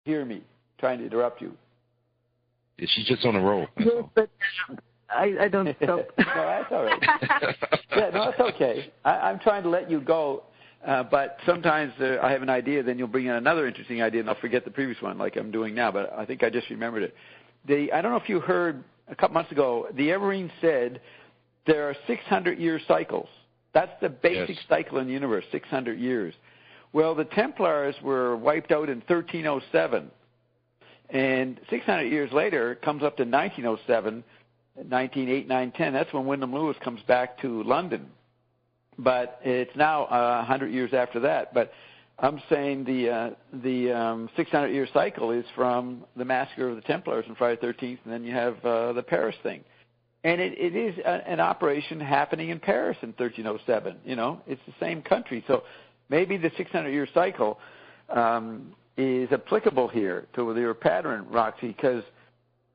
hear me trying to interrupt you. Yeah, she's just on a roll. Yes, but I don't stop. No, that's all right. Yeah, no, that's okay. I'm trying to let you go, but sometimes I have an idea, then you'll bring in another interesting idea, and I'll forget the previous one like I'm doing now, but I think I just remembered it. I don't know if you heard a couple months ago, the Everine said there are 600-year cycles. That's the basic cycle in the universe, 600 years. Well, the Templars were wiped out in 1307, and 600 years later it comes up to 1907, 1908, 9, 10. That's when Wyndham Lewis comes back to London. But it's now 100 years after that. But I'm saying the 600-year cycle is from the massacre of the Templars on Friday the 13th, and then you have the Paris thing. And it is an operation happening in Paris in 1307. You know, it's the same country. So maybe the 600-year cycle is applicable here to your pattern, Roxy, because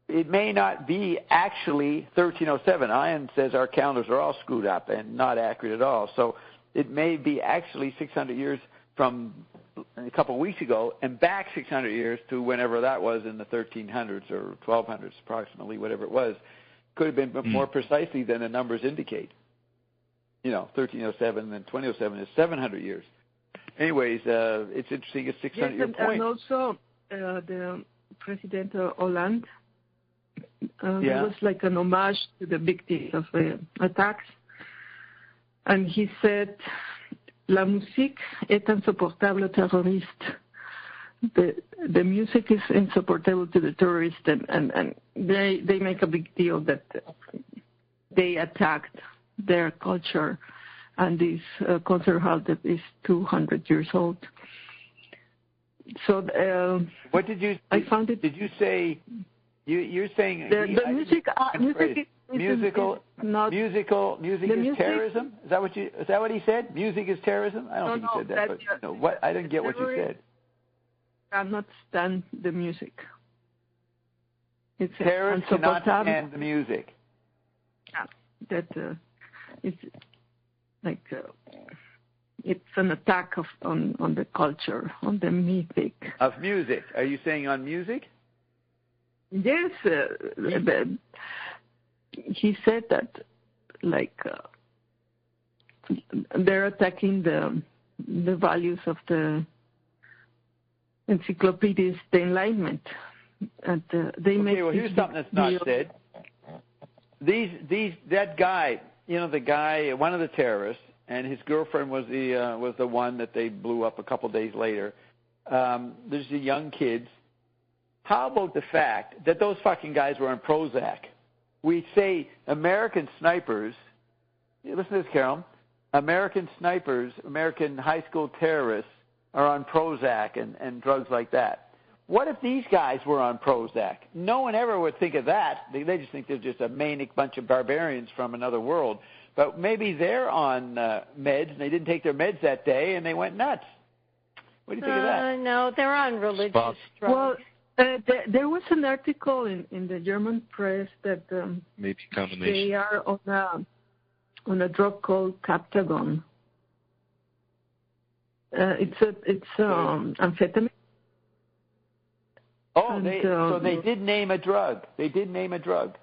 it may not be actually 1307. Ian says our calendars are all screwed up and not accurate at all. So it may be actually 600 years from a couple of weeks ago and back 600 years to whenever that was in the 1300s or 1200s approximately, whatever it was. Could have been more precisely than the numbers indicate. You know, 1307 and 2007 is 700 years. Anyways, it's interesting. It's 600-year point. And also the President Hollande, it was like an homage to the victims of the attacks. And he said, La musique est insupportable aux terroristes. The music is insupportable to the tourists, and they make a big deal that they attacked their culture, and this concert hall that is 200 years old. So what did you? I found it. Did you say? You're saying the music? Music is terrorism. Is that what he said? Music is terrorism. I don't think he said that. But what? I didn't get what you said. Cannot stand the music. It's terrorists cannot stand the music. Yeah, that it's like it's an attack on the culture, on the mythic. Of music. Are you saying on music? Yes. He said that, like, they're attacking the values of the encyclopedias, the Enlightenment. And they make. Okay, well, here's something that's not said. That guy, you know, the guy, one of the terrorists, and his girlfriend was the one that they blew up a couple days later. There's the young kids. How about the fact that those fucking guys were on Prozac? We say American snipers, listen to this, Carol, American snipers, American high school terrorists are on Prozac and drugs like that. What if these guys were on Prozac? No one ever would think of that. They just think they're just a manic bunch of barbarians from another world. But maybe they're on meds, and they didn't take their meds that day, and they went nuts. What do you think of that? No, they're on religious drugs. Well, there was an article in the German press that maybe combination. They are on a drug called Captagon. It's amphetamine. Oh, and, so they did name a drug. They did name a drug.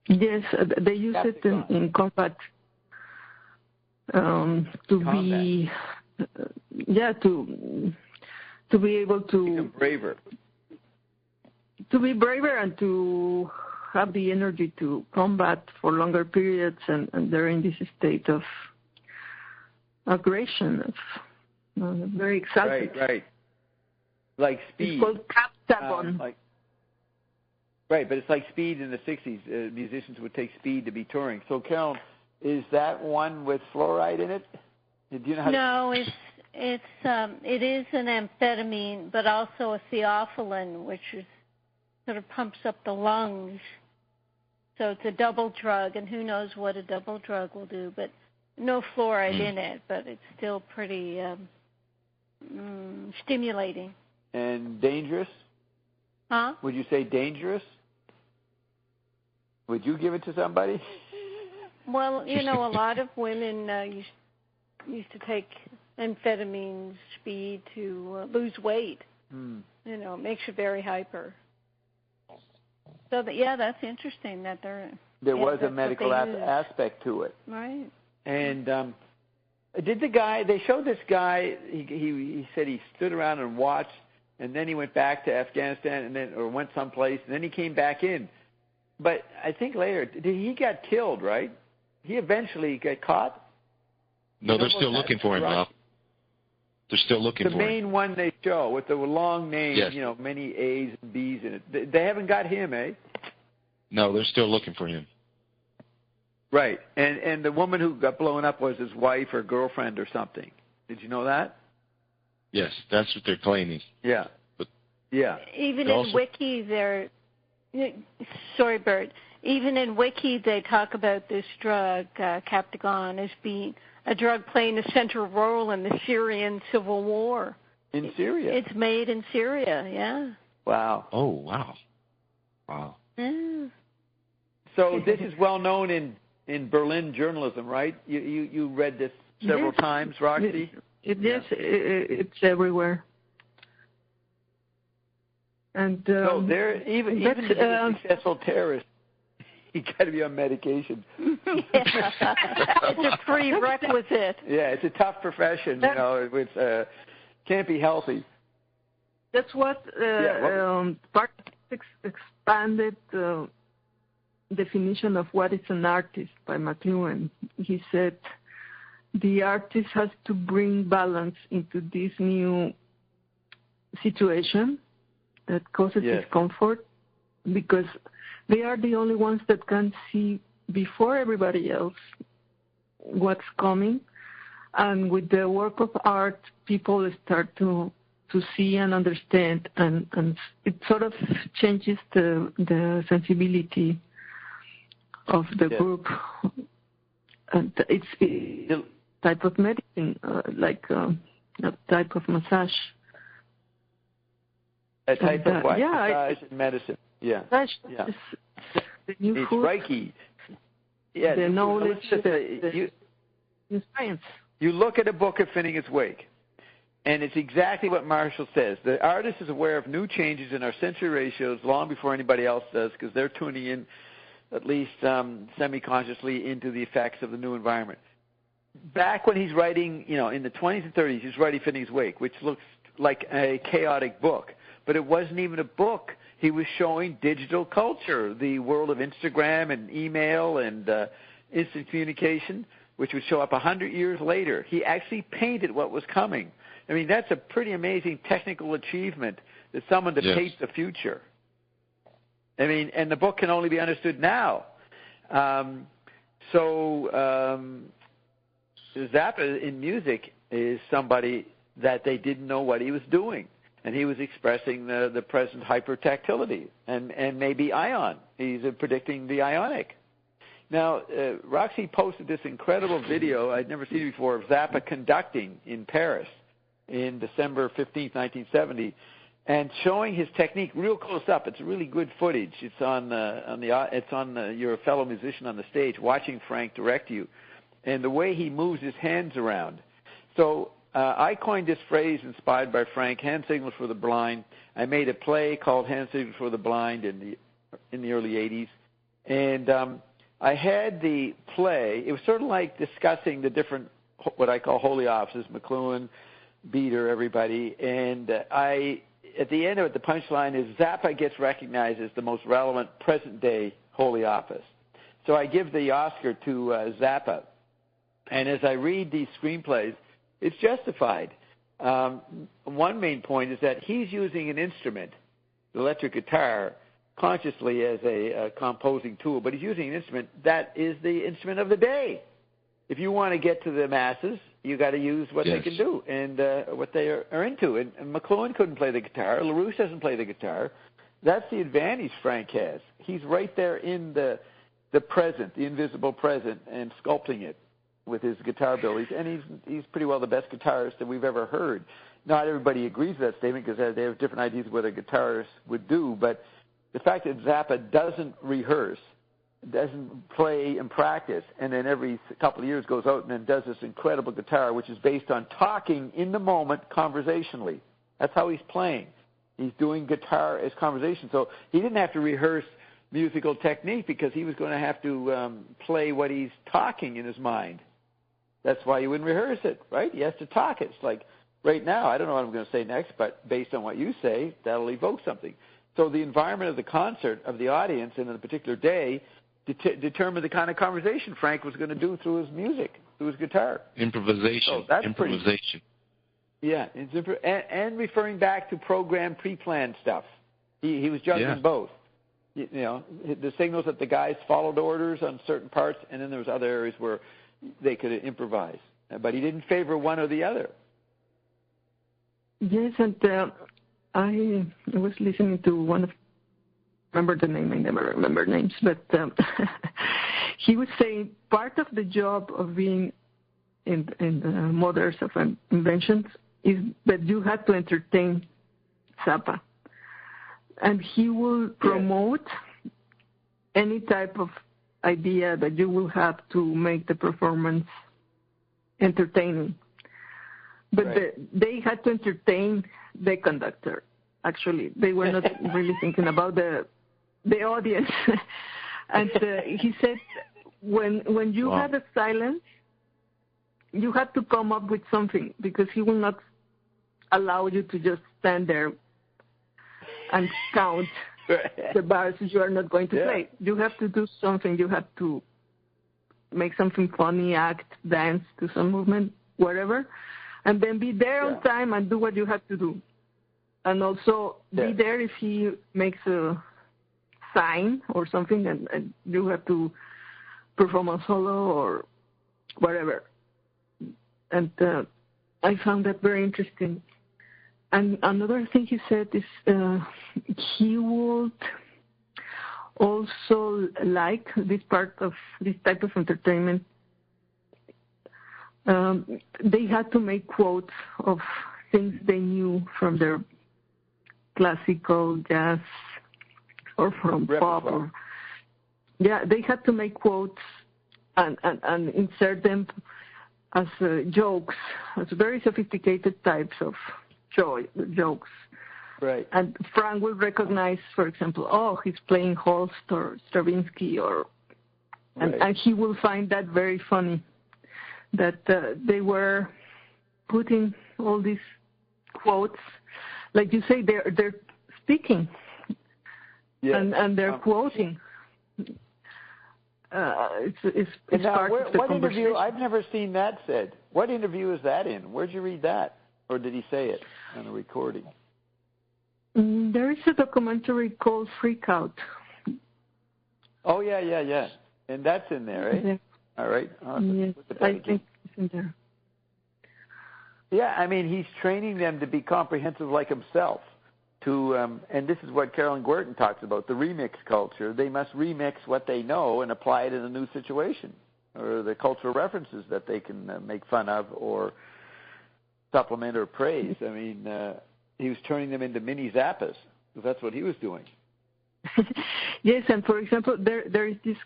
Yes, they use it in combat to be able to become braver. To be braver and to have the energy to combat for longer periods, and they're in this state of aggression, of very excited. Right. Like speed. It's called Captagon. Right, but it's like speed in the 60s. Musicians would take speed to be touring. So, Carol, is that one with fluoride in it? Do you know how No, it is an amphetamine, but also a theophylline, which is sort of pumps up the lungs. So it's a double drug, and who knows what a double drug will do. But no fluoride in it, but it's still pretty stimulating. And dangerous? Huh? Would you say dangerous? Would you give it to somebody? Well, you know, a lot of women used to take amphetamine speed to lose weight. You know, it makes you very hyper. So, that's interesting that there was a medical aspect to it. Right. And they showed this guy, he said he stood around and watched, and then he went back to Afghanistan or went someplace, and then he came back in. But I think later, he got killed, right? He eventually got caught? No, they're still looking for him, Bob. They're still looking for him. The main one they show with the long name, yes. You know, many A's and B's in it. They haven't got him, eh? No, they're still looking for him. Right. And the woman who got blown up was his wife or girlfriend or something. Did you know that? Yes, that's what they're claiming. Yeah. But yeah. Even in Wiki, sorry, Bert. Even in Wiki, they talk about this drug, Captagon, as being a drug playing a central role in the Syrian civil war. In Syria? It's made in Syria, yeah. Wow. Oh, wow. Wow. Yeah. So this is well known in Berlin journalism, right? You read this several times, Roxy? Yes, it's everywhere. And so there, even a successful terrorist, you got to be on medication. It's a prerequisite. Yeah, it's a tough profession. You know, it's can't be healthy. That's what expanded definition of what is an artist by McLuhan. He said the artist has to bring balance into this new situation that causes discomfort, because they are the only ones that can see before everybody else what's coming. And with the work of art, people start to see and understand, and it sort of changes the sensibility of the group. And it's a type of medicine, like a type of massage. A type of what? Yeah, massage and medicine. Yeah. Massage is the new it's food. Reiki. Yeah. The knowledge, the science. You look at a book of Finnegan's Wake, and it's exactly what Marshall says. The artist is aware of new changes in our sensory ratios long before anybody else does, because they're tuning in, at least semi-consciously, into the effects of the new environment. Back when he's writing, you know, in the 20s and 30s, he's writing Finnegan's Wake, which looks like a chaotic book. But it wasn't even a book. He was showing digital culture, the world of Instagram and email and instant communication, which would show up 100 years later. He actually painted what was coming. I mean, that's a pretty amazing technical achievement, that someone to paint the future. I mean, and the book can only be understood now. Zappa in music is somebody that they didn't know what he was doing. And he was expressing the present hypertactility and maybe ion. He's predicting the ionic. Now, Roxy posted this incredible video I'd never seen before of Zappa conducting in Paris in December 15th, 1970, and showing his technique real close up. It's really good footage. It's on your fellow musician on the stage watching Frank direct you, and the way he moves his hands around. So I coined this phrase inspired by Frank, hand signals for the blind. I made a play called Hand Signals for the Blind in the early 80s. And I had the play. It was sort of like discussing the different, what I call holy offices, McLuhan, Beater, everybody. And at the end of it, the punchline is Zappa gets recognized as the most relevant present-day holy office. So I give the Oscar to Zappa. And as I read these screenplays, it's justified. One main point is that he's using an instrument, the electric guitar, consciously as a composing tool, but he's using an instrument that is the instrument of the day. If you want to get to the masses, you got to use what they can do and what they are into. And McLuhan couldn't play the guitar. LaRouche doesn't play the guitar. That's the advantage Frank has. He's right there in the present, the invisible present, and sculpting it with his guitar abilities, and he's pretty well the best guitarist that we've ever heard. Not everybody agrees with that statement because they have different ideas of what a guitarist would do, but the fact that Zappa doesn't rehearse, doesn't play and practice, and then every couple of years goes out and then does this incredible guitar, which is based on talking in the moment conversationally. That's how he's playing. He's doing guitar as conversation. So he didn't have to rehearse musical technique because he was going to have to play what he's talking in his mind. That's why he wouldn't rehearse it, right? He has to talk it. It's like right now, I don't know what I'm going to say next, but based on what you say, that'll evoke something. So the environment of the concert, of the audience in a particular day, determined the kind of conversation Frank was going to do through his music, through his guitar. Improvisation. So that's improvisation. Yeah, and referring back to programmed, pre-planned stuff. He was juggling both. You know, the signals that the guys followed orders on certain parts, and then there was other areas where they could improvise. But he didn't favor one or the other. Yes, and I was listening to one of, remember the name, I never remember names, but he was saying part of the job of being in the Mothers of Inventions is that you had to entertain Zappa. And he will promote any type of idea that you will have to make the performance entertaining. But they had to entertain the conductor, actually. They were not really thinking about the audience. And he said when you had a silence, you had to come up with something because he will not allow you to just stand there and count the bars you are not going to play. You have to do something. You have to make something funny, act, dance to some movement, whatever, and then be there on time and do what you have to do. And also be there if he makes a sign or something and you have to perform a solo or whatever. And I found that very interesting. And another thing he said is he would also like this part of this type of entertainment. They had to make quotes of things they knew from their classical, jazz, or from pop. Or, they had to make quotes and insert them as jokes, as very sophisticated types of jokes. Right. And Frank will recognize, for example, he's playing Holst or Stravinsky, and he will find that very funny, that they were putting all these quotes, like you say, they're speaking, and they're quoting. It's now, part of the what conversation. interview? I've never seen that said. What interview is that in? Where'd you read that? Or did he say it on a recording? There is a documentary called Freak Out. Oh, yeah. And that's in there, eh? Yeah. All right. Yes, I think it's in there. Yeah, I mean, he's training them to be comprehensive like himself. And this is what Carolyn Guertin talks about, the remix culture. They must remix what they know and apply it in a new situation, or the cultural references that they can make fun of or supplement or praise. I mean, he was turning them into mini Zappas. That's what he was doing. Yes, and for example, there is this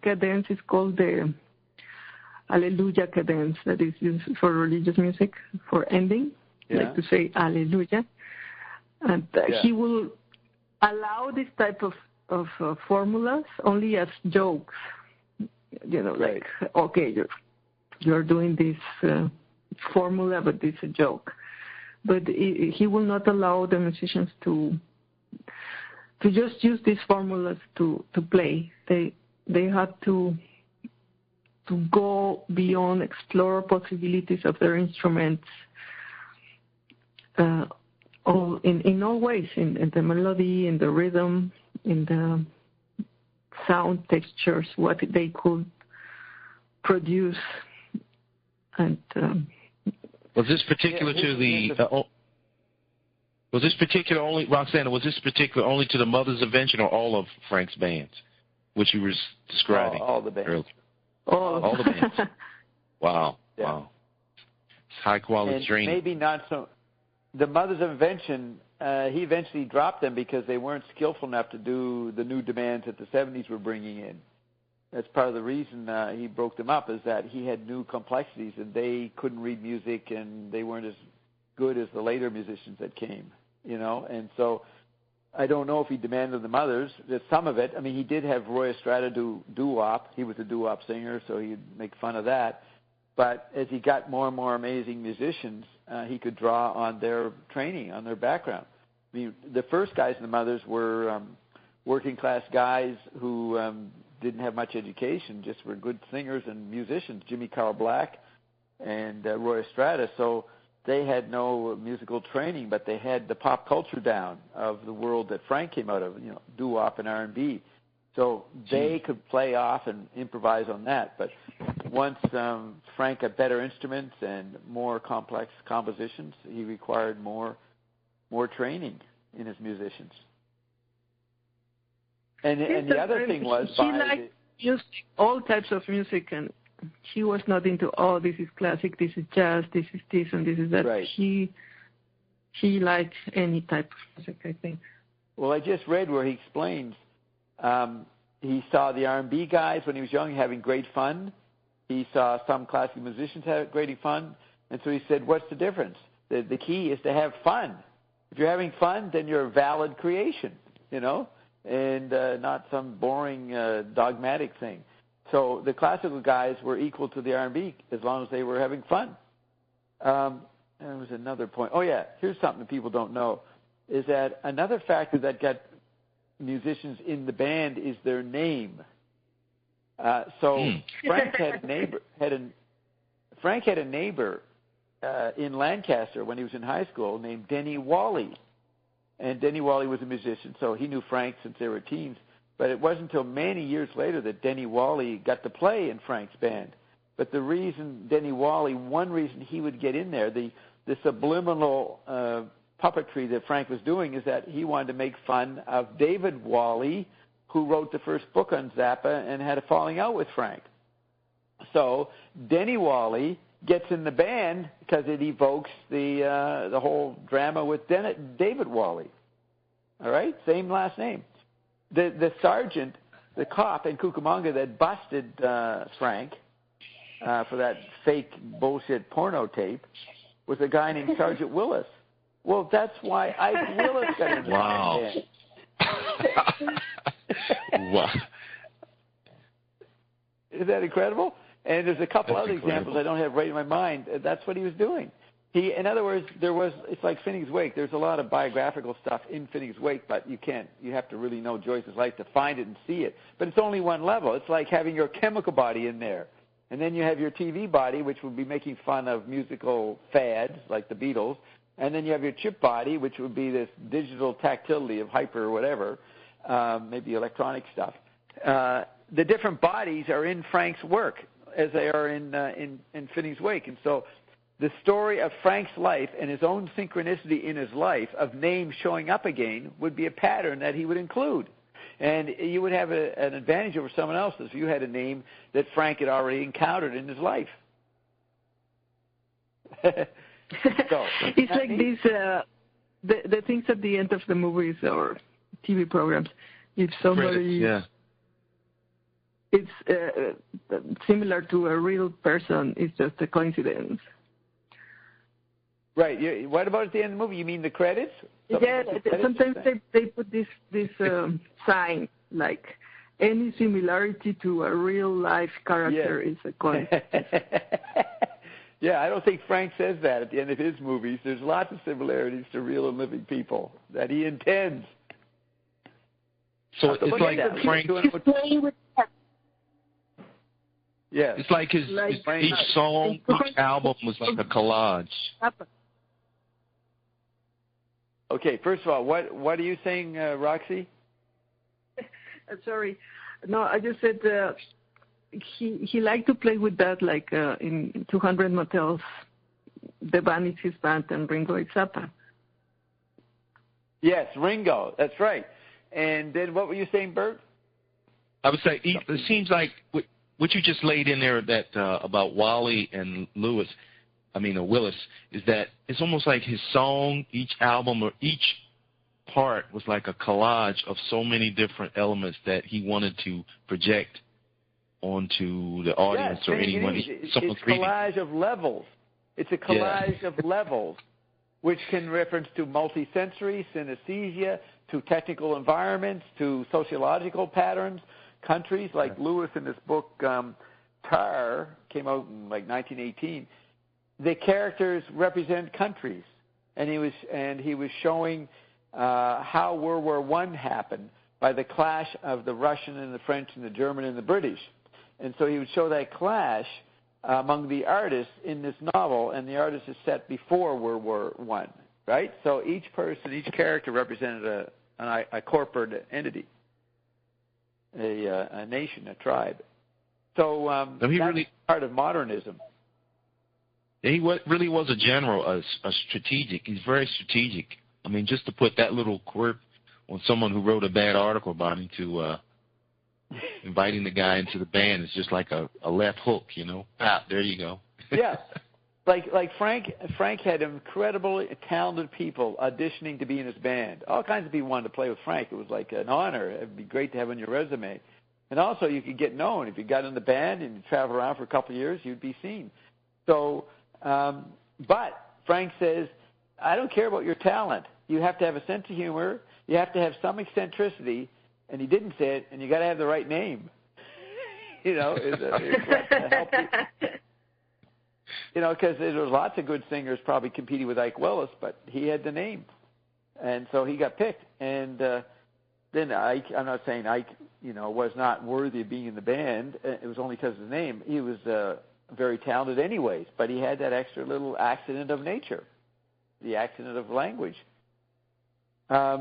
cadence. It's called the Alleluia cadence that is used for religious music for ending, like to say Alleluia. And he will allow this type of formulas only as jokes. You know, like, okay, you're doing this formula, but it's a joke. But he will not allow the musicians to just use these formulas to play. They have to go beyond, explore possibilities of their instruments. In all ways, in the melody, in the rhythm, in the sound textures, what they could produce. And was this particular to the? Was this particular only, Roxana? Was this particular only to the Mother's Invention or all of Frank's bands, which you were describing? All the bands. Earlier? All the bands. Wow. Yeah. Wow. It's high quality training. Maybe not so. The Mothers of Invention, he eventually dropped them because they weren't skillful enough to do the new demands that the 70s were bringing in. That's part of the reason he broke them up, is that he had new complexities and they couldn't read music and they weren't as good as the later musicians that came. you know, and so I don't know if he demanded the mothers. There's some of it. I mean, he did have Roy Estrada do doo-wop. He was a doo-wop singer, so he'd make fun of that. But as he got more and more amazing musicians, he could draw on their training, on their background. I mean, the first guys in the mothers were working-class guys who didn't have much education, just were good singers and musicians, Jimmy Carl Black and Roy Estrada. So they had no musical training, but they had the pop culture down of the world that Frank came out of, you know, doo-wop and R&B. So they could play off and improvise on that. But once Frank got better instruments and more complex compositions, he required more training in his musicians. And the other thing was he liked music, all types of music, and he was not into, oh, this is classic, this is jazz, this is this, and this is that. Right. He liked any type of music, I think. Well, I just read where he explains he saw the R&B guys when he was young having great fun. He saw some classical musicians having great fun. And so he said, what's the difference? The key is to have fun. If you're having fun, then you're a valid creation, you know, and not some boring dogmatic thing. So the classical guys were equal to the R&B as long as they were having fun. There was another point. Oh, yeah, here's something people don't know, is that another factor that got musicians in the band is their name. Frank had a neighbor in Lancaster when he was in high school named Denny Wally. And Denny Wally was a musician, so he knew Frank since they were teens. But it wasn't until many years later that Denny Wally got to play in Frank's band. But the reason one reason he would get in there, the subliminal puppetry that Frank was doing, is that he wanted to make fun of David Wally, who wrote the first book on Zappa and had a falling out with Frank. So Denny Wally gets in the band because it evokes the whole drama with David Wally. All right, same last name. The sergeant, the cop in Cucamonga that busted Frank for that fake bullshit porno tape was a guy named Sergeant Willis. Well, that's why Ike Willis got in the band. Wow. Is that incredible? And there's a couple other examples I don't have right in my mind. That's what he was doing. In other words, it's like Finneg's Wake. There's a lot of biographical stuff in Finneg's Wake, but you have to really know Joyce's life to find it and see it. But it's only one level. It's like having your chemical body in there. And then you have your TV body, which would be making fun of musical fads like the Beatles. And then you have your chip body, which would be this digital tactility of hyper or whatever, maybe electronic stuff. The different bodies are in Frank's work as they are in Finneg's Wake. And so the story of Frank's life and his own synchronicity in his life of names showing up again would be a pattern that he would include. And you would have an advantage over someone else if you had a name that Frank had already encountered in his life. It's like these, the things at the end of the movies or TV programs. If somebody, it's similar to a real person, it's just a coincidence. Right. What about at the end of the movie? You mean the credits? Sometimes they put this sign, like any similarity to a real life character is a coincidence. Yeah, I don't think Frank says that at the end of his movies. There's lots of similarities to real and living people that he intends. So it's like Frank. Yeah. It's like each song, each album was like a collage. Okay, first of all, what are you saying, Roxy? Sorry. No, I just said he liked to play with that, like in 200 Motels, the band is his band, and Ringo is Zappa. Yes, Ringo, that's right. And then what were you saying, Bert? I would say it seems like what you just laid in there that about Wally and Willis, is that it's almost like his song, each album, or each part was like a collage of so many different elements that he wanted to project onto the audience or anyone. It's a collage of levels. It's a collage of levels. which can reference to multisensory, synesthesia, to technical environments, to sociological patterns, countries like Lewis in this book, Tar, came out in like 1918. The characters represent countries, and he was showing how World War I happened by the clash of the Russian and the French and the German and the British. And so he would show that clash among the artists in this novel, and the artist is set before World War I, right? So each person, each character represented a corporate entity, a nation, a tribe. So that's part of modernism. He really was a general, a strategic. He's very strategic. I mean, just to put that little quirk on someone who wrote a bad article about him to inviting the guy into the band is just like a left hook, you know. There you go. Yeah. Like Frank had incredibly talented people auditioning to be in his band. All kinds of people wanted to play with Frank. It was like an honor. It would be great to have on your resume. And also you could get known. If you got in the band and you traveled around for a couple of years, you'd be seen. So, but Frank says, I don't care about your talent. You have to have a sense of humor. You have to have some eccentricity. And he didn't say it, and you got to have the right name. You know, to help you. You know, because there was lots of good singers probably competing with Ike Willis, but he had the name, and so he got picked. And then Ike, I'm not saying Ike, you know, was not worthy of being in the band. It was only because of his name. He was very talented anyways, but he had that extra little accident of nature, the accident of language. I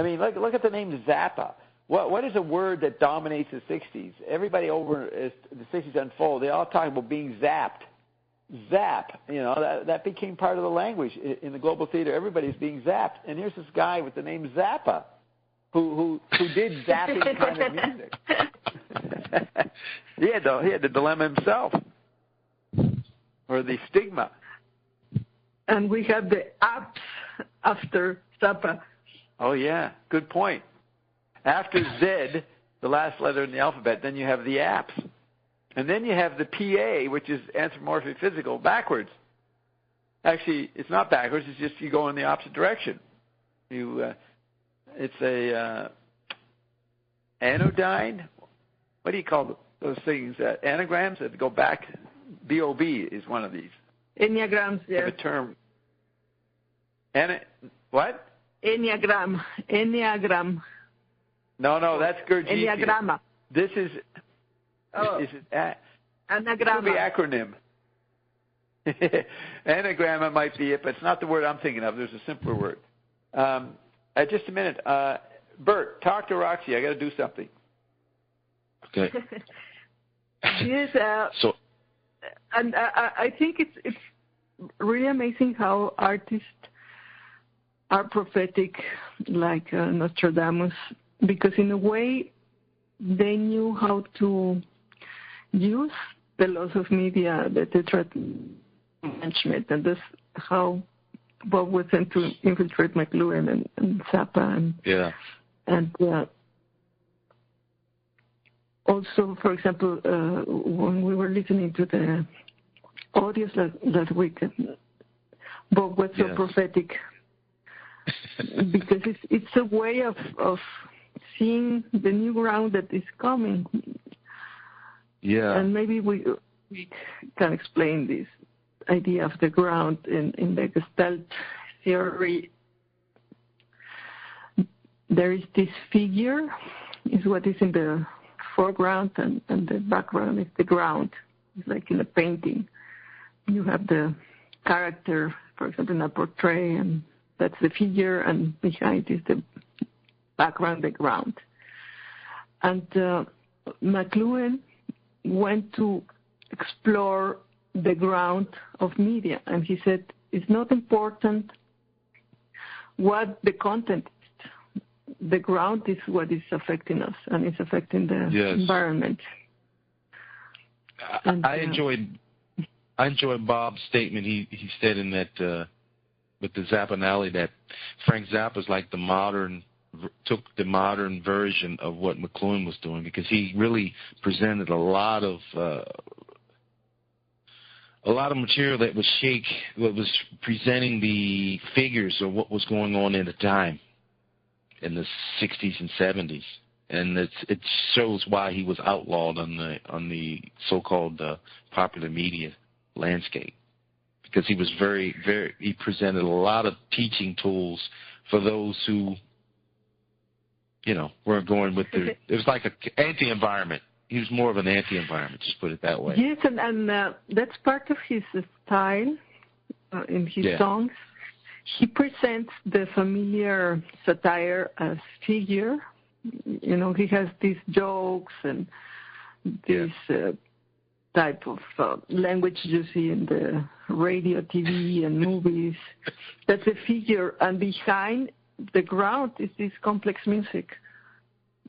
mean, look at the name Zappa. What is a word that dominates the 60s? Everybody over as the 60s unfold, they all talk about being zapped. Zap, you know, that became part of the language in the global theater. Everybody's being zapped. And here's this guy with the name Zappa who did zapping kind of music. He had the dilemma himself, or the stigma. And we have the apps after Zappa. Oh, yeah. Good point. After Z, the last letter in the alphabet, then you have the apps. And then you have the PA, which is anthropomorphic physical, backwards. Actually, it's not backwards. It's just you go in the opposite direction. It's a anodyne. What do you call those things? Anagrams that go back. BOB is one of these. Enneagrams, yes. Have a term. What? Enneagram. No, that's Gurdjieff. Enneagramma. This is. Oh. Is it? Anagramma. It could be acronym. Anagramma might be it, but it's not the word I'm thinking of. There's a simpler word. Just a minute. Bert, talk to Roxy. I got to do something. Okay. Yes. And I think it's really amazing how artists are prophetic, like Nostradamus, because in a way they knew how to use the laws of media, the tetrad management, and that's how Bob was sent to infiltrate McLuhan and Zappa. And also, for example, when we were listening to the audios last week, Bob was so prophetic because it's a way of seeing the new ground that is coming. Yeah. And maybe we can explain this idea of the ground in the Gestalt theory. There is this figure, is what is in the foreground, and the background is the ground. It's like in a painting. You have the character, for example, in a portrait, and that's the figure, and behind is the background, the ground. And McLuhan went to explore the ground of media, and he said it's not important what the content is. The ground is what is affecting us, and it's affecting the environment. And, I enjoyed Bob's statement. He said in that with the Zappanale that Frank Zappa is like took the modern version of what McLuhan was doing, because he really presented a lot of a lot of material that was presenting the figures of what was going on at the time in the 60s and 70s. And it shows why he was outlawed on the so-called popular media landscape, because he was he presented a lot of teaching tools for those who, weren't going with it was like an anti-environment. He was more of an anti-environment, just put it that way. Yes, and that's part of his style in his songs. He presents the familiar satire as figure. He has these jokes and this type of language you see in the radio, TV, and movies. That's a figure, and behind the ground is this complex music.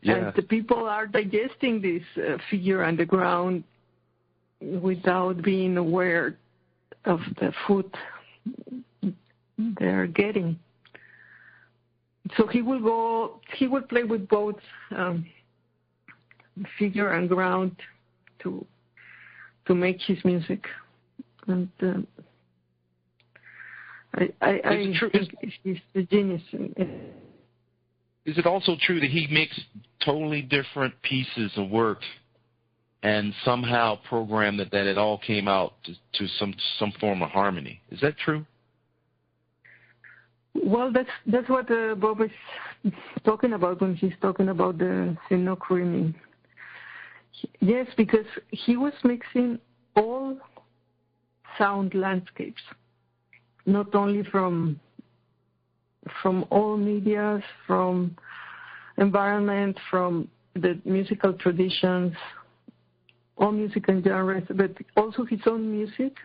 Yeah. And the people are digesting this figure and the ground without being aware of the food they're getting. So he will play with both figure and ground to make his music. And I think he's a genius. Is it also true that he mixed totally different pieces of work and somehow programmed that it all came out to some form of harmony? Is that true? Well, that's what Bob is talking about when he's talking about the synchronicity. Yes, because he was mixing all sound landscapes, not only from all medias, from environment, from the musical traditions, all musical genres, but also his own music.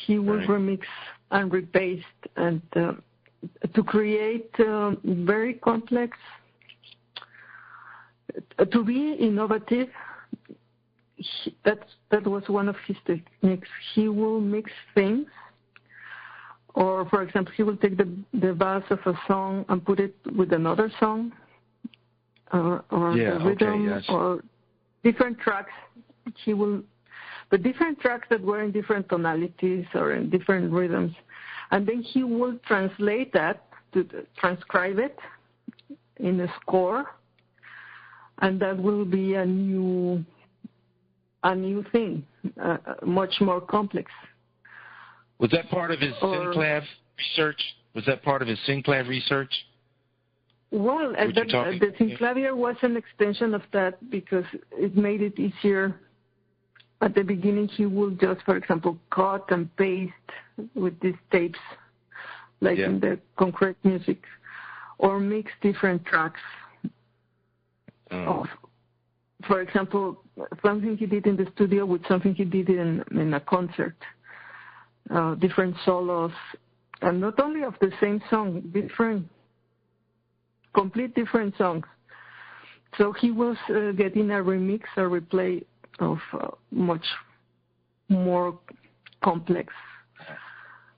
He will remix and repaste and to create very complex, to be innovative. That was one of his techniques. He will mix things. Or, for example, he will take the bass of a song and put it with another song, or the rhythm, or different tracks. But different tracks that were in different tonalities or in different rhythms, and then he will translate that transcribe it in a score, and that will be a new thing, much more complex. Was that part of his Synclav research? Well, the Synclavier was an extension of that because it made it easier. At the beginning, he would just, for example, cut and paste with these tapes, like in the concrete music, or mix different tracks. For example, something he did in the studio with something he did in a concert. Different solos, and not only of the same song, complete different songs. So he was getting a remix, a replay of much more complex.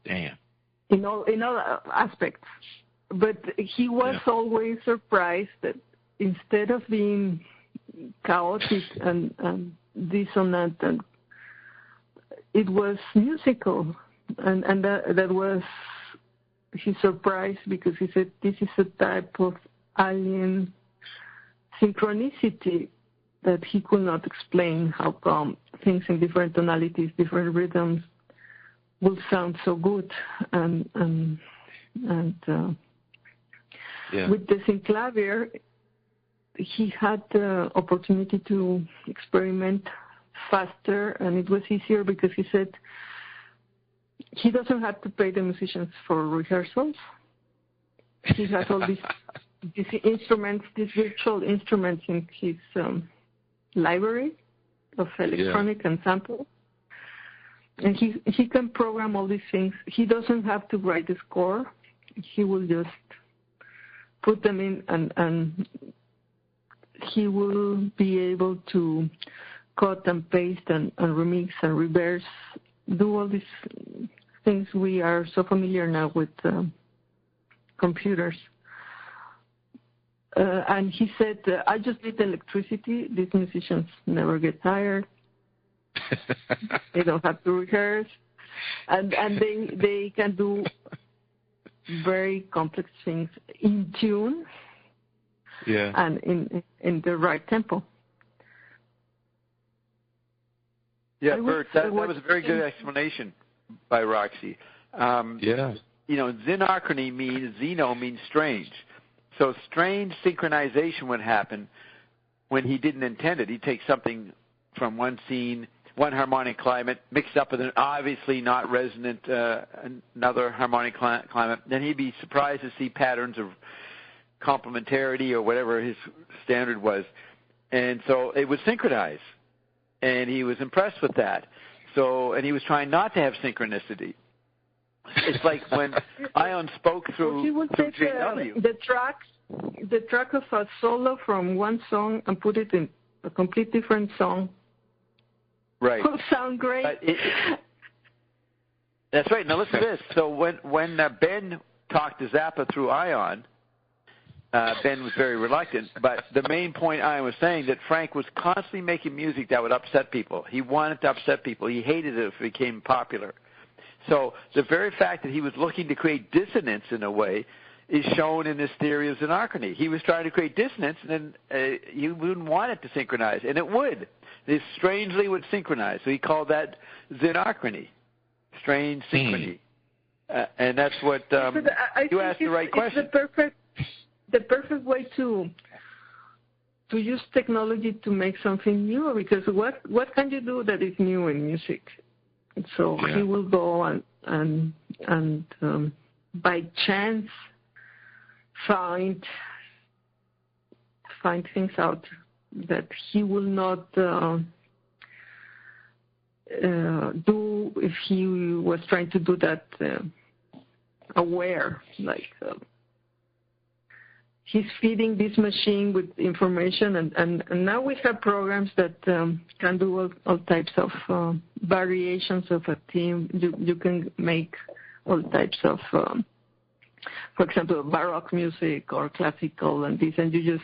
Damn. In all aspects. But he was always surprised that instead of being chaotic and dissonant, and it was musical, and that was his surprise, because he said this is a type of alien synchronicity that he could not explain. How come things in different tonalities, different rhythms will sound so good, and with the Synclavier, he had the opportunity to experiment faster, and it was easier because he said he doesn't have to pay the musicians for rehearsals. He has all these instruments, these virtual instruments in his library of electronic and sample. And he can program all these things. He doesn't have to write the score. He will just put them in, and he will be able to cut and paste and remix and reverse, do all these things we are so familiar now with computers. And he said, I just need electricity. These musicians never get tired. They don't have to rehearse. and they can do very complex things in tune, and in the right tempo. Yeah, Bert, that was a very good explanation by Roxy. You know, xenochrony means, xeno means strange. So strange synchronization would happen when he didn't intend it. He'd take something from one scene, one harmonic climate, mixed up with an obviously not resonant another harmonic climate. Then he'd be surprised to see patterns of complementarity or whatever his standard was. And so it would synchronize. And he was impressed with that. So, and he was trying not to have synchronicity. It's like when Ion spoke through, he would take JW. the track of a solo from one song and put it in a complete different song. Right. It would sound great. That's right. Now listen to this. So when Ben talked to Zappa through Ion, Ben was very reluctant, but the main point Ion was saying that Frank was constantly making music that would upset people. He wanted to upset people. He hated it if it became popular. So the very fact that he was looking to create dissonance in a way is shown in this theory of xenochrony. He was trying to create dissonance, and then you wouldn't want it to synchronize, and it would. It strangely would synchronize. So he called that xenochrony, strange synchrony. And that's what you asked the right question. The perfect way to use technology to make something new, because what can you do that is new in music? So he will go and by chance find things out that he will not do if he was trying to do that aware, like he's feeding this machine with information, and now we have programs that can do all types of variations of a theme. You can make all types of, for example, Baroque music or classical and this, and you just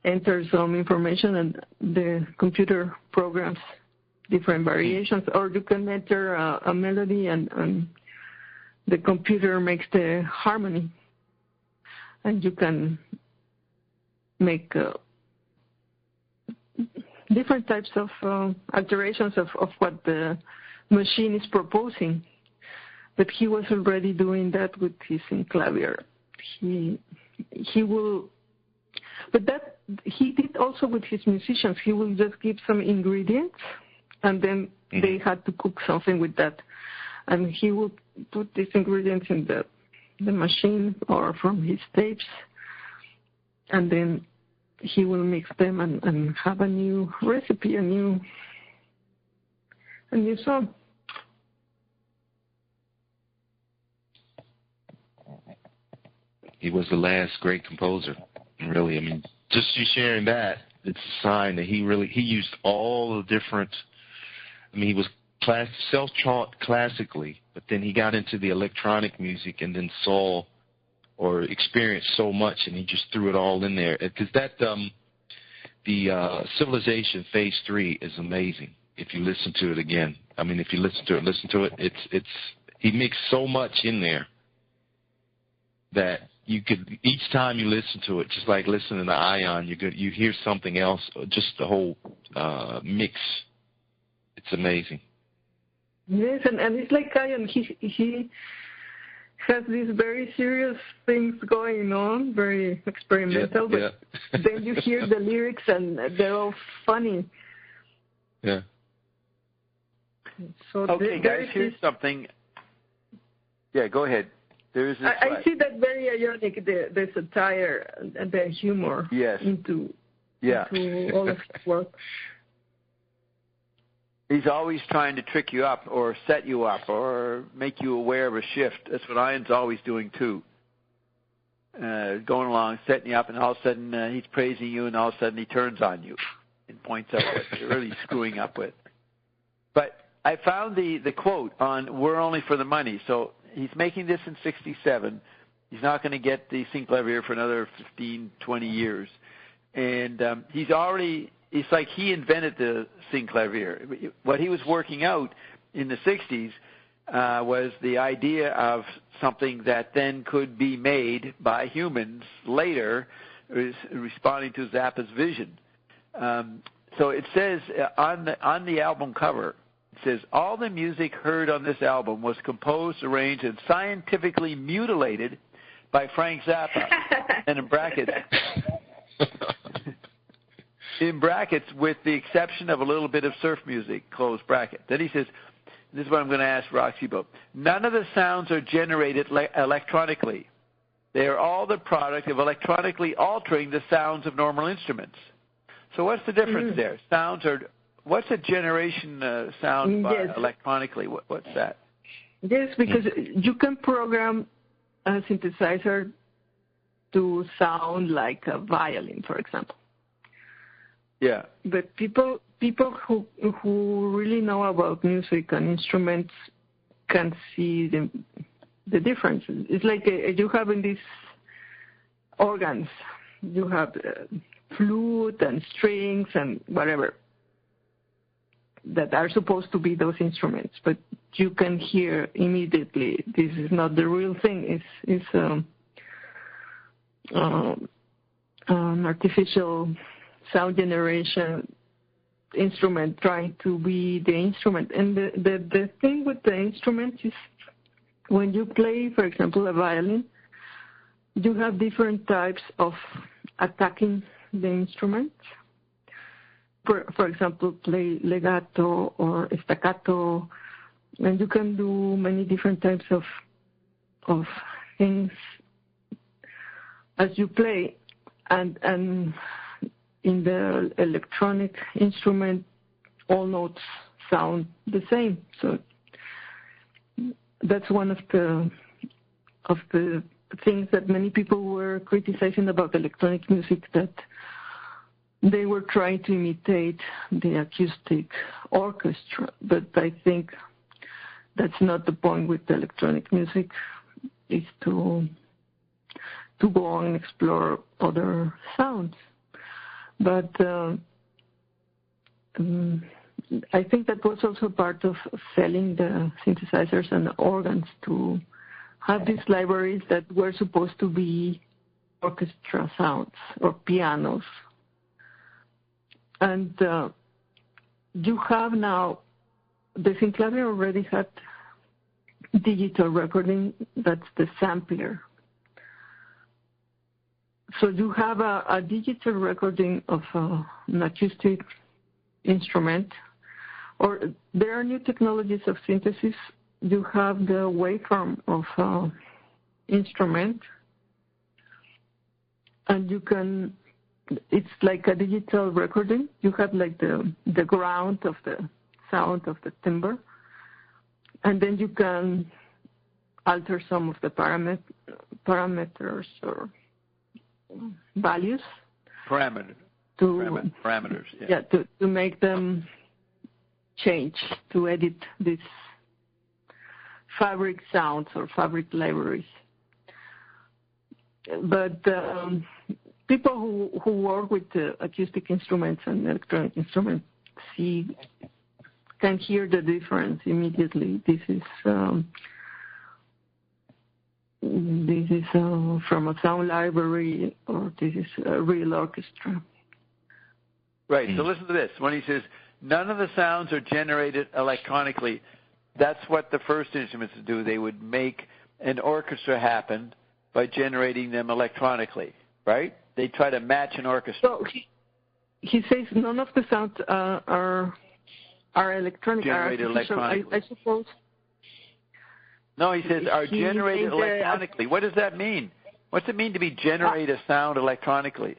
enter some information and the computer programs different variations, or you can enter a melody and the computer makes the harmony. And you can make different types of alterations of what the machine is proposing. But he was already doing that with his Synclavier. He will, but that he did also with his musicians. He will just give some ingredients, and then they had to cook something with that. And he will put these ingredients in the machine or from his tapes, and then he will mix them and have a new recipe, a new song. He was the last great composer, really. I mean, just you sharing that, it's a sign that he used all the different, I mean, he was self-taught classically, but then he got into the electronic music and then saw or experienced so much, and he just threw it all in there. Because the Civilization Phase 3 is amazing if you listen to it again. I mean, if you listen to it, he mixed so much in there that you could, each time you listen to it, just like listening to Ion, you hear something else, just the whole mix. It's amazing. Yes, and it's like Ion. He has these very serious things going on, very experimental, but then you hear the lyrics and they're all funny. Yeah. So okay, guys, here's something. Yeah, go ahead. There's this I see that very ironic, the satire and the humor into all of his work. He's always trying to trick you up or set you up or make you aware of a shift. That's what Ion's always doing too. Going along, setting you up, and all of a sudden he's praising you, and all of a sudden he turns on you and points out what you're really screwing up with. But I found the quote on "We're Only for the Money." So he's making this in '67. He's not going to get the Synclavier for another 15, 20 years. And he's already... It's like he invented the Synclavier. What he was working out in the 60s, was the idea of something that then could be made by humans later, responding to Zappa's vision. So it says on the album cover, it says, all the music heard on this album was composed, arranged, and scientifically mutilated by Frank Zappa. And in brackets, with the exception of a little bit of surf music, close bracket. Then he says, this is what I'm going to ask Roxy about. None of the sounds are generated electronically. They are all the product of electronically altering the sounds of normal instruments. So what's the difference there? What's a generation sound by electronically? What's that? Yes, because you can program a synthesizer to sound like a violin, for example. Yeah. But people who really know about music and instruments can see the difference. It's like you have in these organs, you have flute and strings and whatever that are supposed to be those instruments, but you can hear immediately this is not the real thing. It's an artificial sound generation instrument trying to be the instrument. And the thing with the instrument is when you play, for example, a violin, you have different types of attacking the instrument. For example, play legato or staccato, and you can do many different types of things as you play. And in the electronic instrument, all notes sound the same. So that's one of the things that many people were criticizing about electronic music, that they were trying to imitate the acoustic orchestra. But I think that's not the point with the electronic music, is to go on and explore other sounds. But I think that was also part of selling the synthesizers and the organs, to have these libraries that were supposed to be orchestra sounds or pianos. And you have now, the Synclavier already had digital recording, that's the sampler. So you have a digital recording of an acoustic instrument, or there are new technologies of synthesis. You have the waveform of instrument, and you can, it's like a digital recording. You have like the ground of the sound of the timbre, and then you can alter some of the parameters or values. Parameters, yeah. Yeah, to make them change, to edit these fabric sounds or fabric libraries. But people who work with acoustic instruments and electronic instruments can hear the difference immediately. This is from a sound library, or this is a real orchestra. Right. So listen to this. When he says none of the sounds are generated electronically, that's what the first instruments do. They would make an orchestra happen by generating them electronically, right? They try to match an orchestra. So he says none of the sounds are electronic. Generated electronically. I suppose. No, he says are generated electronically. What does that mean? What's it mean to be generate a sound electronically?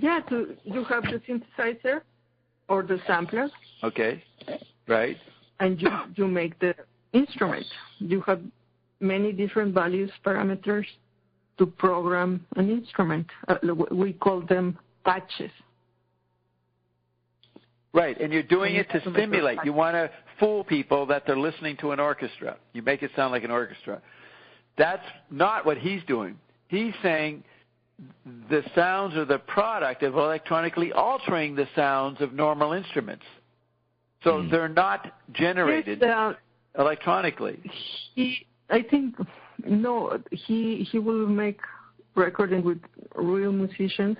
Yeah, you have the synthesizer or the sampler. Okay, right. And you make the instrument. You have many different values, parameters to program an instrument. We call them patches. Right, and you're doing it to stimulate. You want to fool people that they're listening to an orchestra. You make it sound like an orchestra. That's not what he's doing. He's saying the sounds are the product of electronically altering the sounds of normal instruments. So they're not generated. Yes, electronically? I think no. He will make recording with real musicians,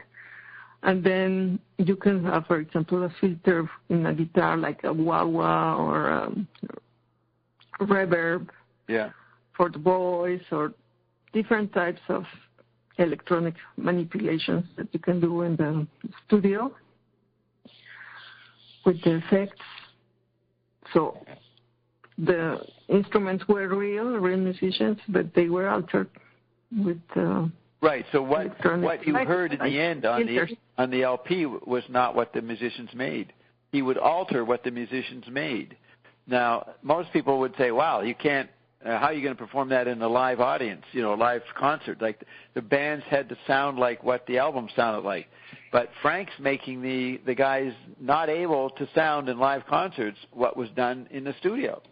and then you can have, for example, a filter in a guitar like a wah-wah or reverb for the voice, or different types of electronic manipulations that you can do in the studio with the effects. So the instruments were real musicians, but they were altered with right. So what you heard in the end on the LP was not what the musicians made. He would alter what the musicians made. Now, most people would say, "Wow, you can't. How are you going to perform that in a live audience? You know, a live concert? Like the bands had to sound like what the album sounded like." But Frank's making the guys not able to sound in live concerts what was done in the studio.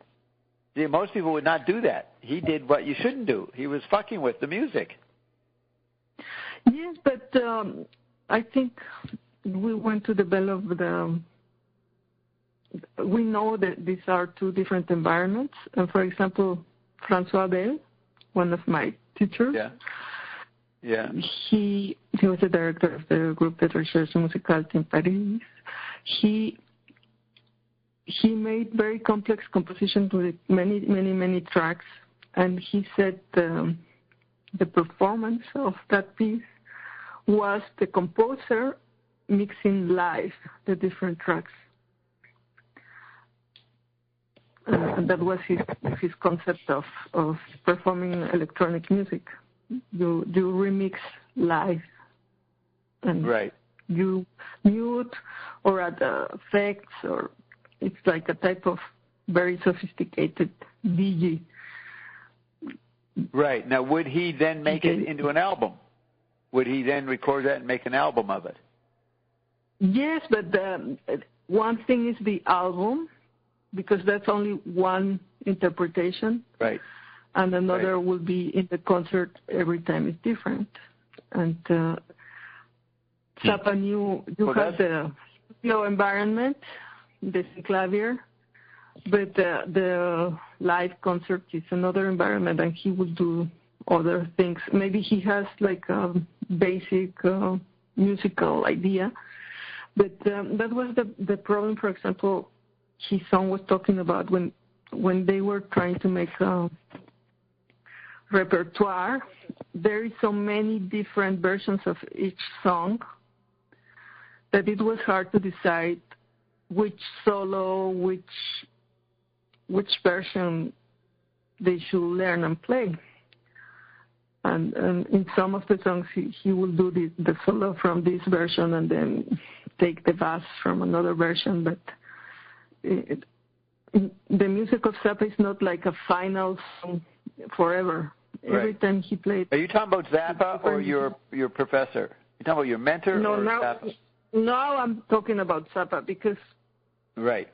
See, most people would not do that. He did what you shouldn't do. He was fucking with the music. Yes, but I think we want to develop we know that these are two different environments. And for example, François Bell, one of my teachers, he was the director of the group de recherche musicale in Paris. He made very complex compositions with many tracks, and he said the performance of that piece was the composer mixing live the different tracks. And that was his concept of performing electronic music. You remix live, and you mute or add effects, or it's like a type of very sophisticated DJ. Right. Now, would he then make it into an album? Would he then record that and make an album of it? Yes, but one thing is the album, because that's only one interpretation. Right. And another will be in the concert every time is different. And Zappa knew you have the studio environment, the Synclavier, but the live concert is another environment, and he will do other things. Maybe he has like a basic musical idea, but that was the problem. For example, his song was talking about when they were trying to make a repertoire, there is so many different versions of each song that it was hard to decide which solo, which version they should learn and play. And in some of the songs, he will do the solo from this version and then take the bass from another version. But the music of Zappa is not like a final song forever. Every time he played. Are you talking about Zappa or your professor? You talking about your mentor or Zappa? Now I'm talking about Zappa because. Right.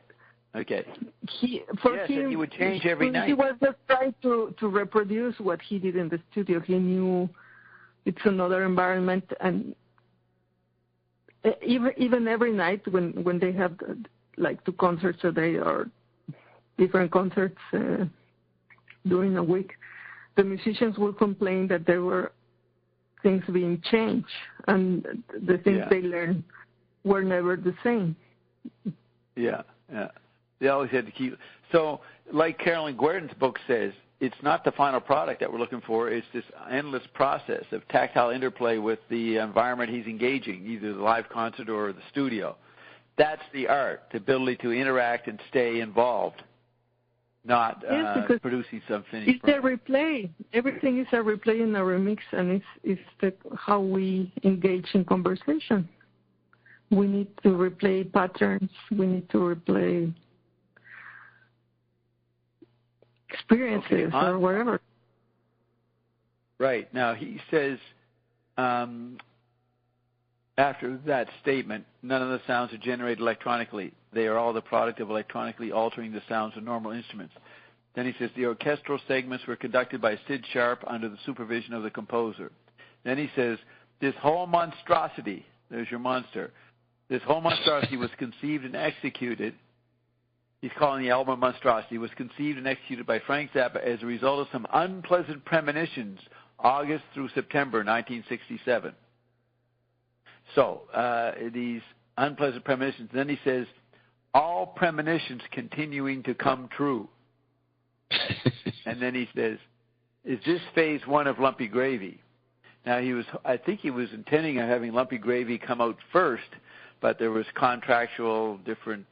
Okay. He would change every night. He was just trying to reproduce what he did in the studio. He knew it's another environment, and even every night when they have like 2 concerts a day or different concerts during a week, the musicians will complain that there were things being changed, and the things they learned were never the same. Yeah. They always had to keep. So, like Carolyn Guerdon's book says, it's not the final product that we're looking for. It's this endless process of tactile interplay with the environment he's engaging, either the live concert or the studio. That's the art, the ability to interact and stay involved, not producing some finished product. It's a replay. Everything is a replay and a remix, and it's how we engage in conversation. We need to replay patterns. We need to replay experiences or whatever. Right. Now, he says, after that statement, none of the sounds are generated electronically. They are all the product of electronically altering the sounds of normal instruments. Then he says the orchestral segments were conducted by Sid Sharp under the supervision of the composer. Then he says this whole monstrosity, there's your monster, this whole monstrosity was conceived and executed he's calling the album Monstrosity, was conceived and executed by Frank Zappa as a result of some unpleasant premonitions, August through September 1967. So these unpleasant premonitions. Then he says, all premonitions continuing to come true. And then he says, is this phase one of Lumpy Gravy? Now, I think he was intending on having Lumpy Gravy come out first, but there was contractual, different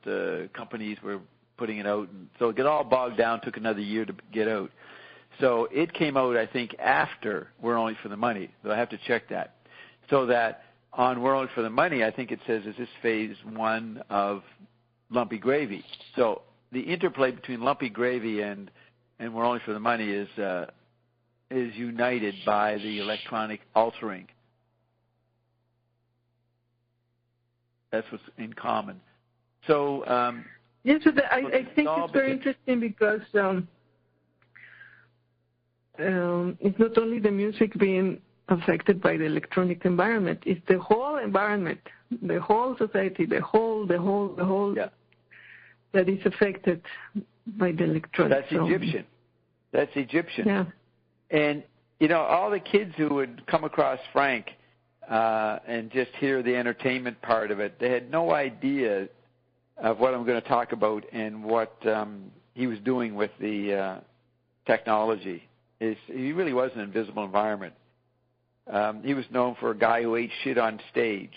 companies were putting it out. And so it got all bogged down, took another year to get out. So it came out, I think, after We're Only for the Money. So I have to check that. So that on We're Only for the Money, I think it says, is this phase one of Lumpy Gravy? So the interplay between Lumpy Gravy and We're Only for the Money is united by the electronic altering. That's what's in common. So yes, I think it's very interesting because it's not only the music being affected by the electronic environment; it's the whole environment, the whole society, the whole yeah. that is affected by the electronic. That's Egyptian. Yeah. And, all the kids who would come across Frank and just hear the entertainment part of it, they had no idea of what I'm going to talk about and what he was doing with the technology. He really was an invisible environment. He was known for a guy who ate shit on stage,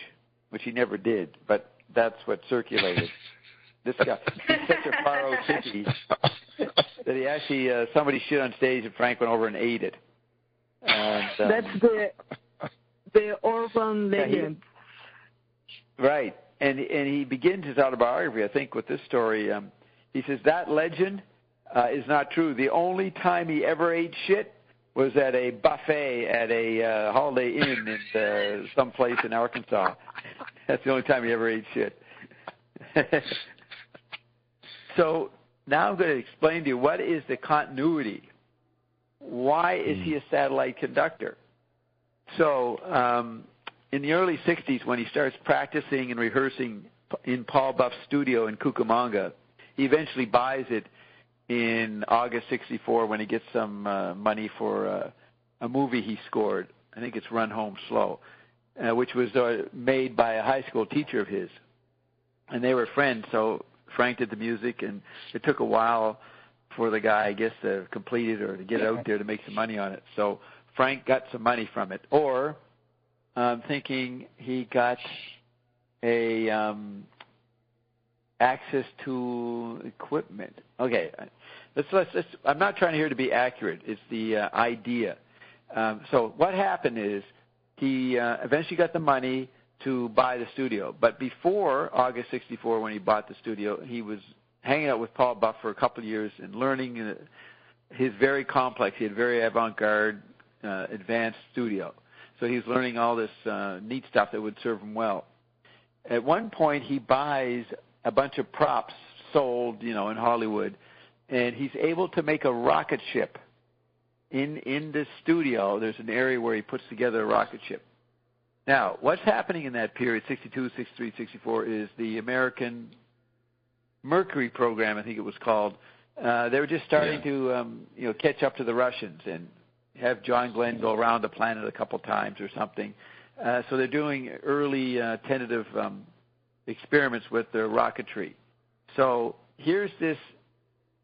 which he never did, but that's what circulated. This guy, he's such a faro hippie that he actually, somebody shit on stage and Frank went over and ate it. And, that's the urban legend. Right. And he begins his autobiography, I think, with this story. He says, that legend is not true. The only time he ever ate shit was at a buffet at a Holiday Inn in someplace in Arkansas. That's the only time he ever ate shit. So now I'm going to explain to you what is the continuity. Why is he a satellite conductor? So in the early 60s, when he starts practicing and rehearsing in Paul Buff's studio in Cucamonga, he eventually buys it in August 64 when he gets some money for a movie he scored. I think it's Run Home Slow, which was made by a high school teacher of his. And they were friends, so Frank did the music, and it took a while for the guy, I guess, to complete it or to get out there to make some money on it. So Frank got some money from it. Or I'm thinking he got a access to equipment. Okay, let's. I'm not trying here to be accurate. It's the idea. So what happened is he eventually got the money to buy the studio. But before August 64, when he bought the studio, he was hanging out with Paul Buff for a couple of years and learning his very complex, he had very avant-garde, advanced studio. So he was learning all this neat stuff that would serve him well. At one point, he buys a bunch of props sold, in Hollywood, and he's able to make a rocket ship. In the studio, there's an area where he puts together a rocket ship. Now, what's happening in that period, 62, 63, 64, is the American Mercury program, I think it was called. They were just starting to, catch up to the Russians and have John Glenn go around the planet a couple times or something. So they're doing early tentative experiments with their rocketry. So here's this,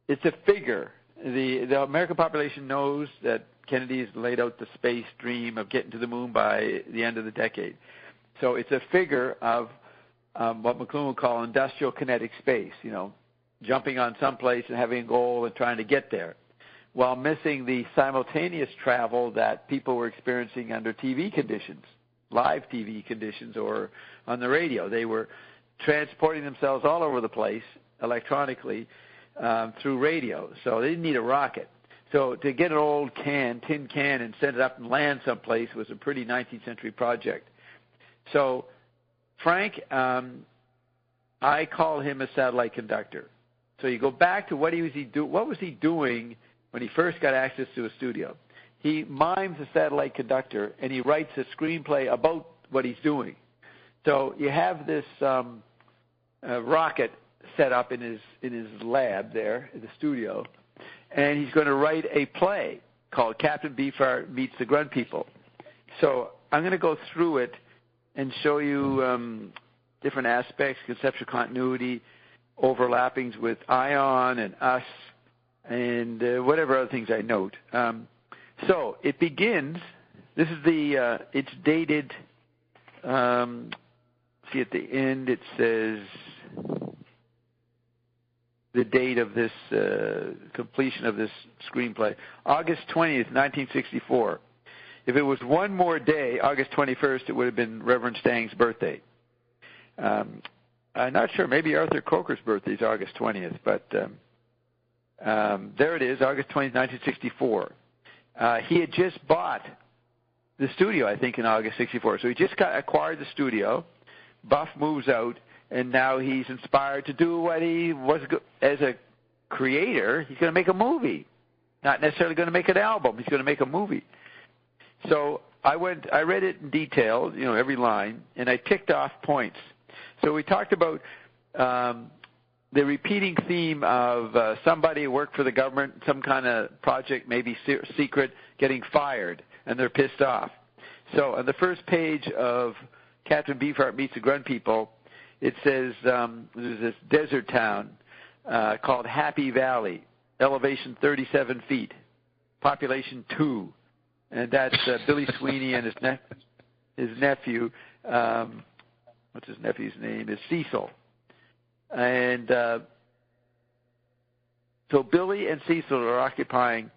it's a figure. The American population knows that Kennedy has laid out the space dream of getting to the moon by the end of the decade. So it's a figure of what McLuhan would call industrial kinetic space, jumping on someplace and having a goal and trying to get there, while missing the simultaneous travel that people were experiencing under TV conditions, live TV conditions, or on the radio. They were transporting themselves all over the place electronically through radio, so they didn't need a rocket. So to get an old tin can, and send it up and land someplace was a pretty 19th century project. So Frank, I call him a satellite conductor. So you go back to what was he doing when he first got access to a studio? He mimes a satellite conductor, and he writes a screenplay about what he's doing. So you have this rocket set up in his lab there in the studio, and he's going to write a play called Captain Beefheart Meets the Grunt People. So I'm going to go through it and show you different aspects, conceptual continuity, overlappings with Ion and Us, and whatever other things I note. So it begins. This is it's dated. See at the end it says the date of this completion of this screenplay, August 20th, 1964. If it was one more day, August 21st, it would have been Reverend Stang's birthday. I'm not sure. Maybe Arthur Coker's birthday is August 20th, but there it is, August 20th, 1964. He had just bought the studio, I think, in August 64. So he just acquired the studio. Buff moves out, and now he's inspired to do what he was as a creator. He's going to make a movie. Not necessarily going to make an album. He's going to make a movie. So I read it in detail, every line, and I ticked off points. So we talked about the repeating theme of somebody who worked for the government, some kind of project, maybe secret, getting fired, and they're pissed off. So on the first page of Captain Beefheart Meets the Grunt People, it says there's this desert town called Happy Valley, elevation 37 feet, population 2. And that's Billy Sweeney and his nephew. What's his nephew's name? Is Cecil. And so Billy and Cecil are occupying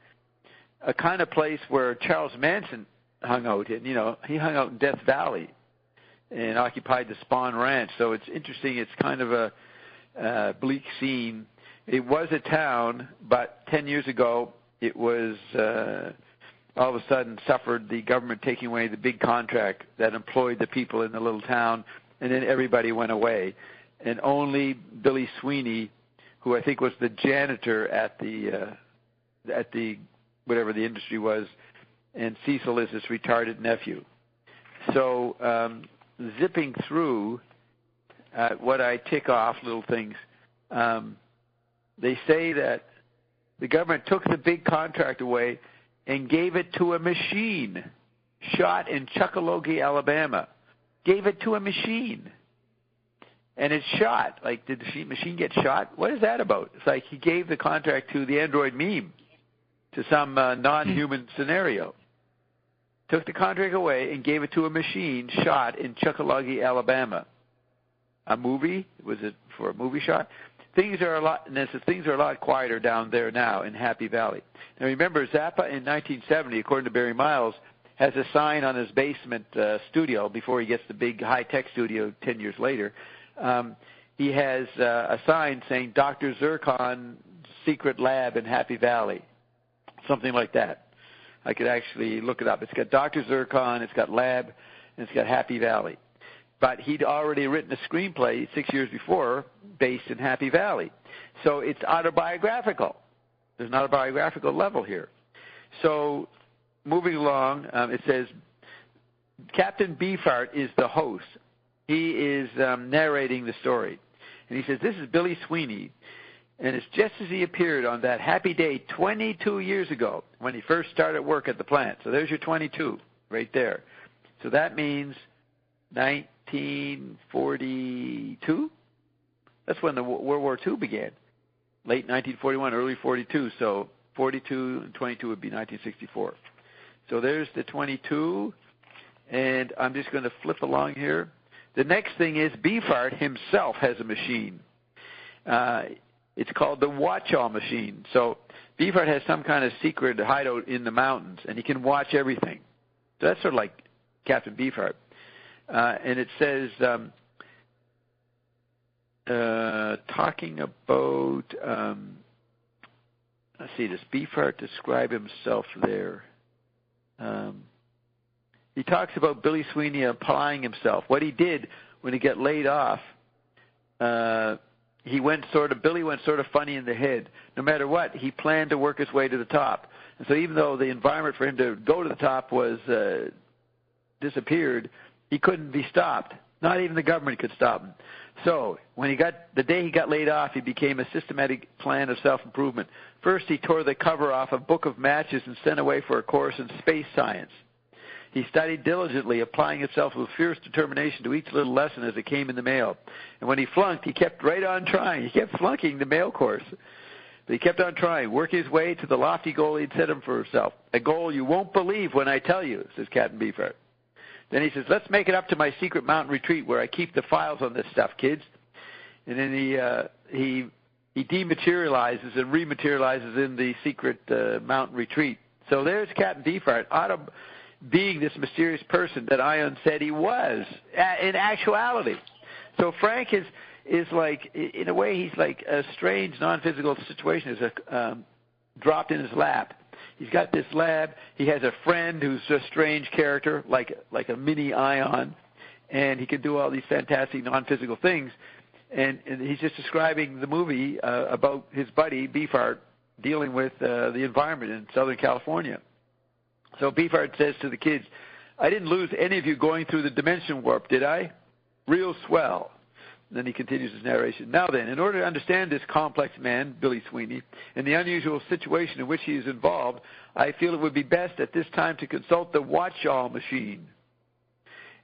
a kind of place where Charles Manson hung out in. He hung out in Death Valley and occupied the Spawn Ranch. So it's interesting. It's kind of a bleak scene. It was a town, but 10 years ago it was all of a sudden suffered the government taking away the big contract that employed the people in the little town, and then everybody went away. And only Billy Sweeney, who I think was the janitor at the whatever the industry was, and Cecil is his retarded nephew. So zipping through what I tick off, little things, they say that the government took the big contract away and gave it to a machine shot in Chickamauga, Alabama. Gave it to a machine. And it's shot. Like, did the machine get shot? What is that about? It's like he gave the contract to the Android meme, to some non-human scenario. Took the contract away and gave it to a machine shot in Chickamauga, Alabama. A movie? Was it for a movie shot? Things are a lot quieter down there now in Happy Valley. Now remember, Zappa in 1970, according to Barry Miles, has a sign on his basement studio before he gets the big high-tech studio 10 years later. He has a sign saying Dr. Zircon Secret Lab in Happy Valley, something like that. I could actually look it up. It's got Dr. Zircon, it's got Lab, and it's got Happy Valley. But he'd already written a screenplay 6 years before based in Happy Valley. So it's autobiographical. There's an autobiographical level here. So moving along, it says Captain Beefheart is the host. He is narrating the story. And he says, this is Billy Sweeney, and it's just as he appeared on that happy day 22 years ago when he first started work at the plant. So there's your 22 right there. So that means 1942? That's when the World War II began. Late 1941, early 42. So 42 and 22 would be 1964. So there's the 22, and I'm just going to flip along here. The next thing is Beefheart himself has a machine. It's called the Watchall machine. So Beefheart has some kind of secret hideout in the mountains, and he can watch everything. So that's sort of like Captain Beefheart. And it says, talking about, let's see, does Beefheart describe himself there? He talks about Billy Sweeney applying himself. What he did when he got laid off, Billy went sort of funny in the head. No matter what, he planned to work his way to the top. And so even though the environment for him to go to the top was disappeared, he couldn't be stopped. Not even the government could stop him. So, the day he got laid off, he became a systematic plan of self-improvement. First, he tore the cover off a book of matches and sent away for a course in space science. He studied diligently, applying himself with fierce determination to each little lesson as it came in the mail. And when he flunked, he kept right on trying. He kept flunking the mail course. But he kept on trying, working his way to the lofty goal he'd set him for himself. A goal you won't believe when I tell you, says Captain Beefheart. Then he says, let's make it up to my secret mountain retreat where I keep the files on this stuff, kids. And then he dematerializes and rematerializes in the secret mountain retreat. So there's Captain Beefheart, out of being this mysterious person that Ion said he was in actuality. So Frank is like, in a way, he's like a strange non-physical situation is dropped in his lap. He's got this lab. He has a friend who's a strange character, like a mini Ion, and he can do all these fantastic non-physical things. And he's just describing the movie about his buddy Beefheart dealing with the environment in Southern California. So Beefheart says to the kids, I didn't lose any of you going through the dimension warp, did I? Real swell. Then he continues his narration. Now then, in order to understand this complex man, Billy Sweeney, and the unusual situation in which he is involved, I feel it would be best at this time to consult the watch-all machine.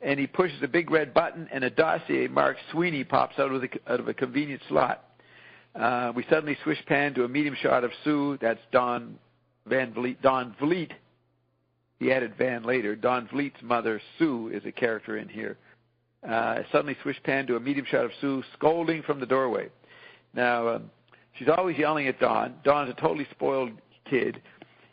And he pushes a big red button, and a dossier marked Sweeney pops out of a convenient slot. We suddenly swish pan to a medium shot of Sue. That's Don Vliet. He added Van later. Don Vliet's mother, Sue, is a character in here. Suddenly swish pan to a medium shot of Sue scolding from the doorway. Now, she's always yelling at Don. Don's a totally spoiled kid,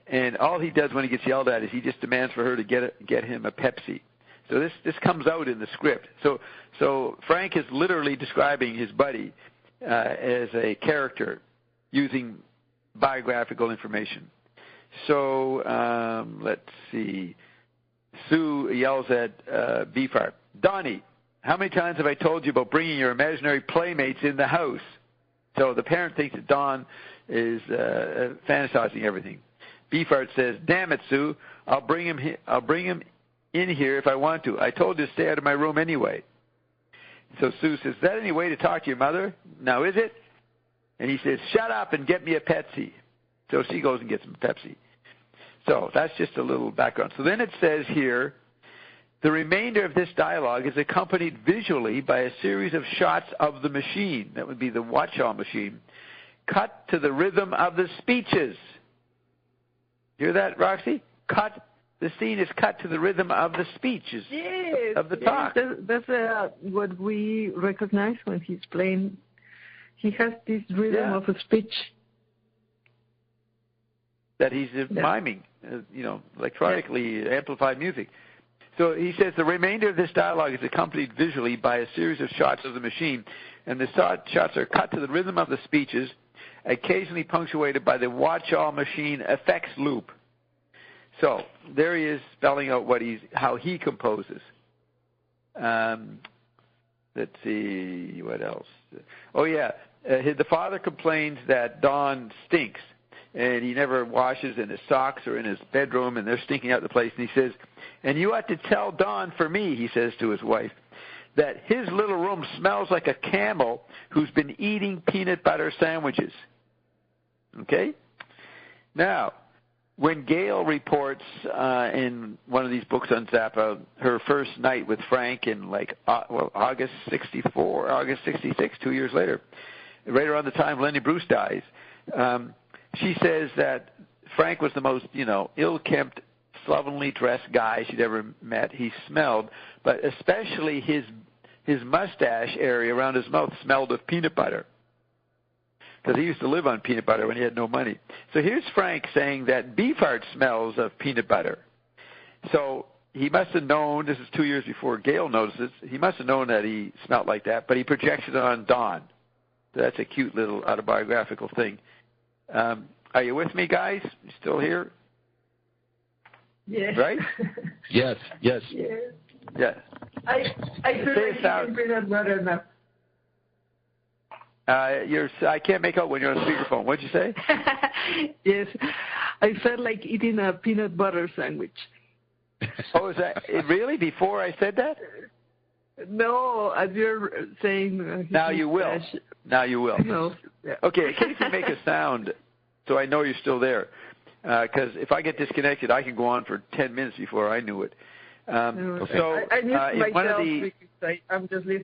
and all he does when he gets yelled at is he just demands for her to get him a Pepsi. So this comes out in the script. So Frank is literally describing his buddy as a character using biographical information. So let's see. Sue yells at Beefheart, Donnie, how many times have I told you about bringing your imaginary playmates in the house? So the parent thinks that Don is fantasizing everything. Beefheart says, damn it, Sue, I'll bring him in here if I want to. I told you to stay out of my room anyway. So Sue says, is that any way to talk to your mother? Now, is it? And he says, shut up and get me a Pepsi. So she goes and gets him a Pepsi. So that's just a little background. So then it says here, the remainder of this dialogue is accompanied visually by a series of shots of the machine. That would be the watch-all machine, cut to the rhythm of the speeches. Hear that, Roxy? The scene is cut to the rhythm of the speeches, of the talk. That's what we recognize when he's playing. He has this rhythm of a speech. That he's miming, electronically amplified music. So he says the remainder of this dialogue is accompanied visually by a series of shots of the machine, and the shots are cut to the rhythm of the speeches, occasionally punctuated by the watch-all machine effects loop. So there he is spelling out how he composes. Let's see, what else? Oh, yeah. The father complains that Don stinks, and he never washes in his socks or in his bedroom, and they're stinking out the place. And he says, and you ought to tell Don for me, he says to his wife, that his little room smells like a camel who's been eating peanut butter sandwiches. Okay? Now, when Gail reports in one of these books on Zappa, her first night with Frank in August 64, August 66, 2 years later, right around the time Lenny Bruce dies, she says that Frank was the most, ill-kempt, slovenly dressed guy she'd ever met. He smelled, but especially his mustache area around his mouth smelled of peanut butter, because he used to live on peanut butter when he had no money. So here's Frank saying that Beefheart smells of peanut butter. So he must have known, this is 2 years before Gail notices, he must have known that he smelled like that, but he projects it on Don. So that's a cute little autobiographical thing. Are you with me, guys? You still here? Yes. Right? Yes. Yes. Yeah. I feel like you peanut butter now. I can't make out when you're on speakerphone. What'd you say? Yes. I felt like eating a peanut butter sandwich. Oh, is that really before I said that? No, as you're saying. Now you will. Now you will. No. Yeah. Okay, in case you make a sound, so I know you're still there. Because if I get disconnected, I can go on for 10 minutes before I knew it. So I mute myself because I'm just listening